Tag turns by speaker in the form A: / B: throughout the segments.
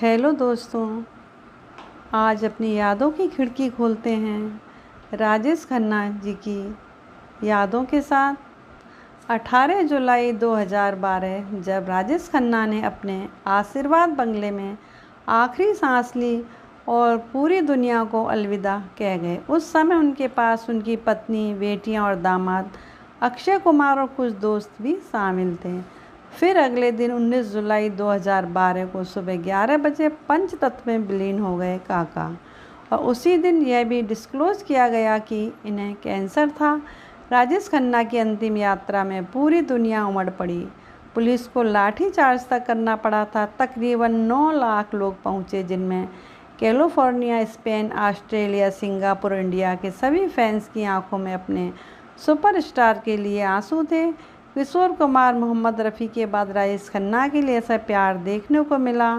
A: Hello दोस्तों, आज अपनी यादों की खिड़की खोलते हैं राजेश खन्ना जी की यादों के साथ। 18 जुलाई 2012 जब राजेश खन्ना ने अपने आशीर्वाद बंगले में आखिरी सांस ली और पूरी दुनिया को अलविदा कह गए, उस समय उनके पास उनकी पत्नी, बेटियां और दामाद अक्षय कुमार और कुछ दोस्त भी शामिल थे। फिर अगले दिन 19 जुलाई 2012 को सुबह 11 बजे पंचतत्व में विलीन हो गए काका, और उसी दिन यह भी डिस्क्लोज किया गया कि इन्हें कैंसर था। राजेश खन्ना की अंतिम यात्रा में पूरी दुनिया उमड़ पड़ी। पुलिस को लाठीचार्ज तक करना पड़ा था। तकरीबन 9 लाख लोग पहुंचे, जिनमें California, Spain, Australia, Singapore, India के सभी फैंस की आंखों में अपने सुपरस्टार के लिए आंसू थे। किशोर कुमार, मोहम्मद रफ़ी के बाद राजेश खन्ना के लिए ऐसा प्यार देखने को मिला।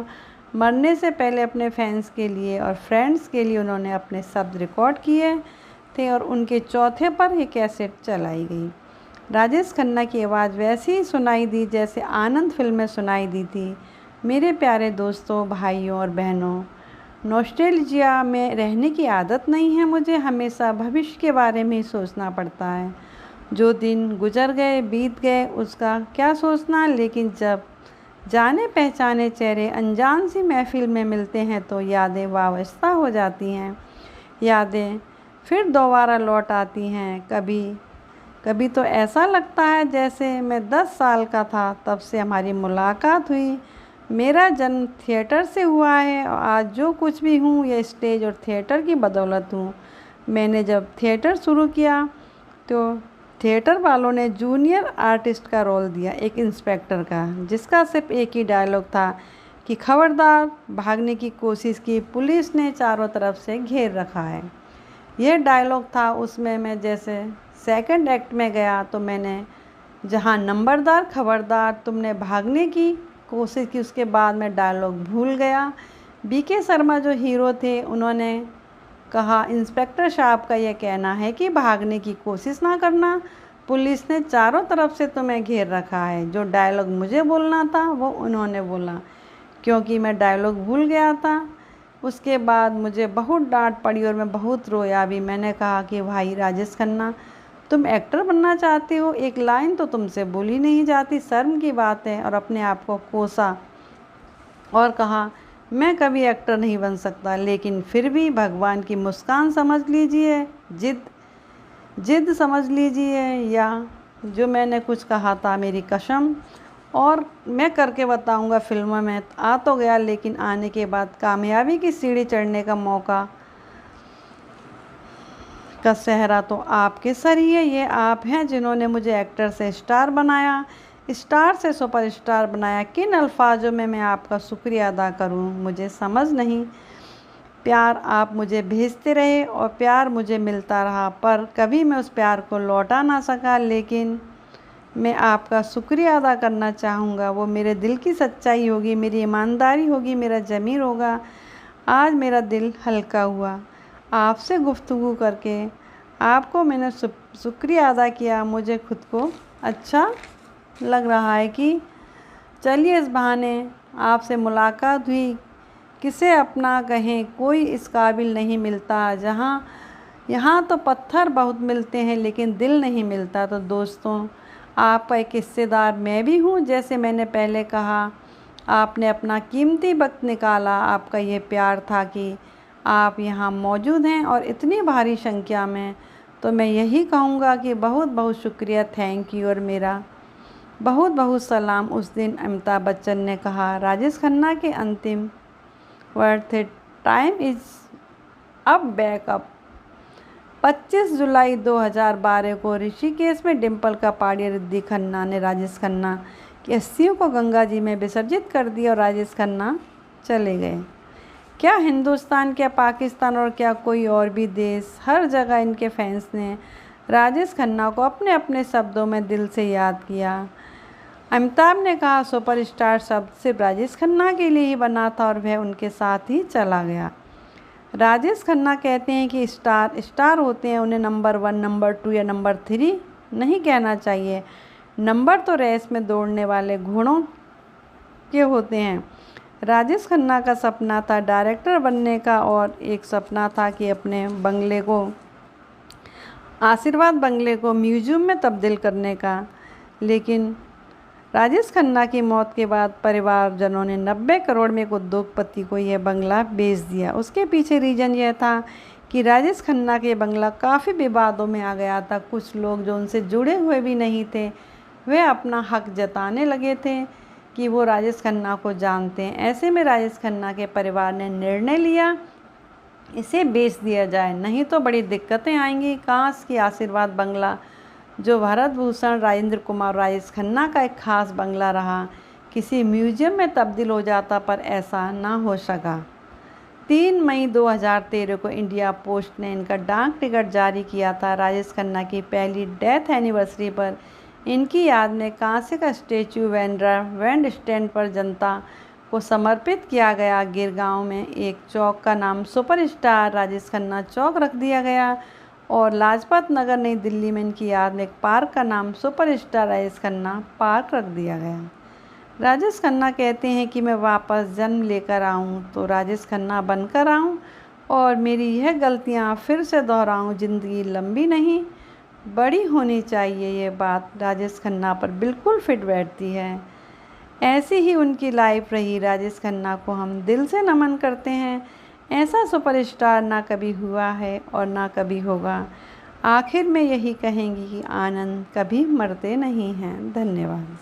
A: मरने से पहले अपने फैंस के लिए और फ्रेंड्स के लिए उन्होंने अपने शब्द रिकॉर्ड किए थे और उनके चौथे पर ये कैसेट चलाई गई। राजेश खन्ना की आवाज़ वैसी ही सुनाई दी जैसे आनंद फिल्म में सुनाई दी थी। मेरे प्यारे दोस्तों, भाइयों और बहनों, नॉस्टैल्जिया में रहने की आदत नहीं है मुझे। हमेशा भविष्य के बारे में ही सोचना पड़ता है। जो दिन गुजर गए, बीत गए, उसका क्या सोचना। लेकिन जब जाने पहचाने चेहरे अनजान सी महफिल में मिलते हैं तो यादें वाबस्ता हो जाती हैं। यादें फिर दोबारा लौट आती हैं। कभी कभी तो ऐसा लगता है जैसे मैं 10 साल का था तब से हमारी मुलाकात हुई। मेरा जन्म थिएटर से हुआ है और आज जो कुछ भी हूँ यह स्टेज और थिएटर की बदौलत हूँ। मैंने जब थिएटर शुरू किया तो थिएटर वालों ने जूनियर आर्टिस्ट का रोल दिया, एक इंस्पेक्टर का, जिसका सिर्फ एक ही डायलॉग था कि खबरदार। भागने की कोशिश की, पुलिस ने चारों तरफ से घेर रखा है। यह डायलॉग था उसमें। मैं जैसे सेकंड एक्ट में गया तो मैंने जहां नंबरदार, खबरदार तुमने भागने की कोशिश की, उसके बाद मैं डायलॉग भूल गया। बीके शर्मा जो हीरो थे, उन्होंने कहा, इंस्पेक्टर साहब का यह कहना है कि भागने की कोशिश ना करना, पुलिस ने चारों तरफ से तुम्हें घेर रखा है। जो डायलॉग मुझे बोलना था वो उन्होंने बोला, क्योंकि मैं डायलॉग भूल गया था। उसके बाद मुझे बहुत डांट पड़ी और मैं बहुत रोया भी। मैंने कहा कि भाई राजेश खन्ना, तुम एक्टर बनना चाहते हो, एक लाइन तो तुमसे बोली नहीं जाती, शर्म की बात है। और अपने आप को कोसा और कहा, मैं कभी एक्टर नहीं बन सकता। लेकिन फिर भी भगवान की मुस्कान समझ लीजिए, जिद समझ लीजिए, या जो मैंने कुछ कहा था, मेरी कसम। और मैं करके बताऊंगा। फिल्मों में आ तो गया, लेकिन आने के बाद कामयाबी की सीढ़ी चढ़ने का मौका का सेहरा तो आपके सर ही है। ये आप हैं जिन्होंने मुझे एक्टर से स्टार बनाया, स्टार से सुपरस्टार बनाया। किन अल्फाजों में मैं आपका शुक्रिया अदा करूं, मुझे समझ नहीं। प्यार आप मुझे भेजते रहे और प्यार मुझे मिलता रहा, पर कभी मैं उस प्यार को लौटा ना सका। लेकिन मैं आपका शुक्रिया अदा करना चाहूँगा। वो मेरे दिल की सच्चाई होगी, मेरी ईमानदारी होगी, मेरा ज़मीर होगा। आज मेरा दिल हल्का हुआ आपसे गुफ्तगू करके। आपको मैंने शुक्रिया अदा किया। मुझे खुद को अच्छा लग रहा है कि चलिए इस बहाने आपसे मुलाकात हुई। किसे अपना कहें, कोई इस काबिल नहीं मिलता। यहाँ तो पत्थर बहुत मिलते हैं लेकिन दिल नहीं मिलता। तो दोस्तों, आपका एक हिस्सेदार मैं भी हूँ। जैसे मैंने पहले कहा, आपने अपना कीमती वक्त निकाला। आपका ये प्यार था कि आप यहाँ मौजूद हैं और इतनी भारी संख्या में। तो मैं यही कहूँगा कि बहुत बहुत शुक्रिया, थैंक यू। और मेरा बहुत बहुत सलाम। उस दिन अमिताभ बच्चन ने कहा, राजेश खन्ना के अंतिम वर्ड थे, टाइम इज़ अब बैक अप। 25 जुलाई 2012 को ऋषिकेश में डिम्पल कपाड़िया, रिद्धि खन्ना ने राजेश खन्ना की अस्थियों को गंगा जी में विसर्जित कर दिया और राजेश खन्ना चले गए। क्या हिंदुस्तान, क्या पाकिस्तान और क्या कोई और भी देश, हर जगह इनके फैंस ने राजेश खन्ना को अपने अपने शब्दों में दिल से याद किया। अमिताभ ने कहा, सुपरस्टार शब्द सिर्फ राजेश खन्ना के लिए ही बना था और वह उनके साथ ही चला गया। राजेश खन्ना कहते हैं कि स्टार होते हैं, उन्हें नंबर 1, नंबर 2 या नंबर 3 नहीं कहना चाहिए। नंबर तो रेस में दौड़ने वाले घोड़ों के होते हैं। राजेश खन्ना का सपना था डायरेक्टर बनने का और एक सपना था कि अपने बंगले को, आशीर्वाद बंगले को म्यूजियम में तब्दील करने का। लेकिन राजेश खन्ना की मौत के बाद परिवारजनों ने 90 करोड़ में एक उद्योगपति को यह बंगला बेच दिया। उसके पीछे रीज़न यह था कि राजेश खन्ना के बंगला काफ़ी विवादों में आ गया था। कुछ लोग जो उनसे जुड़े हुए भी नहीं थे वे अपना हक जताने लगे थे कि वो राजेश खन्ना को जानते हैं। ऐसे में राजेश खन्ना के परिवार ने निर्णय लिया इसे बेच दिया जाए, नहीं तो बड़ी दिक्कतें आएंगी। काश कि आशीर्वाद बंगला, जो भारत भूषण राजेंद्र कुमार राजेश खन्ना का एक खास बंगला रहा, किसी म्यूजियम में तब्दील हो जाता, पर ऐसा ना हो सका। 3 मई 2013 को इंडिया पोस्ट ने इनका डाक टिकट जारी किया था। राजेश खन्ना की पहली डेथ एनिवर्सरी पर इनकी याद में कांसे का स्टैचू बैंड स्टैंड पर जनता को समर्पित किया गया। गिरगांव में एक चौक का नाम सुपरस्टार राजेश खन्ना चौक रख दिया गया और लाजपत नगर नई दिल्ली में इनकी याद में एक पार्क का नाम सुपरस्टार राजेश खन्ना पार्क रख दिया गया। राजेश खन्ना कहते हैं कि मैं वापस जन्म लेकर आऊं तो राजेश खन्ना बनकर आऊं और मेरी यह गलतियां फिर से दोहराऊं। ज़िंदगी लंबी नहीं बड़ी होनी चाहिए, ये बात राजेश खन्ना पर बिल्कुल फिट बैठती है। ऐसी ही उनकी लाइफ रही। राजेश खन्ना को हम दिल से नमन करते हैं। ऐसा सुपरस्टार ना कभी हुआ है और ना कभी होगा। आखिर में यही कहेंगी कि आनंद कभी मरते नहीं हैं। धन्यवाद।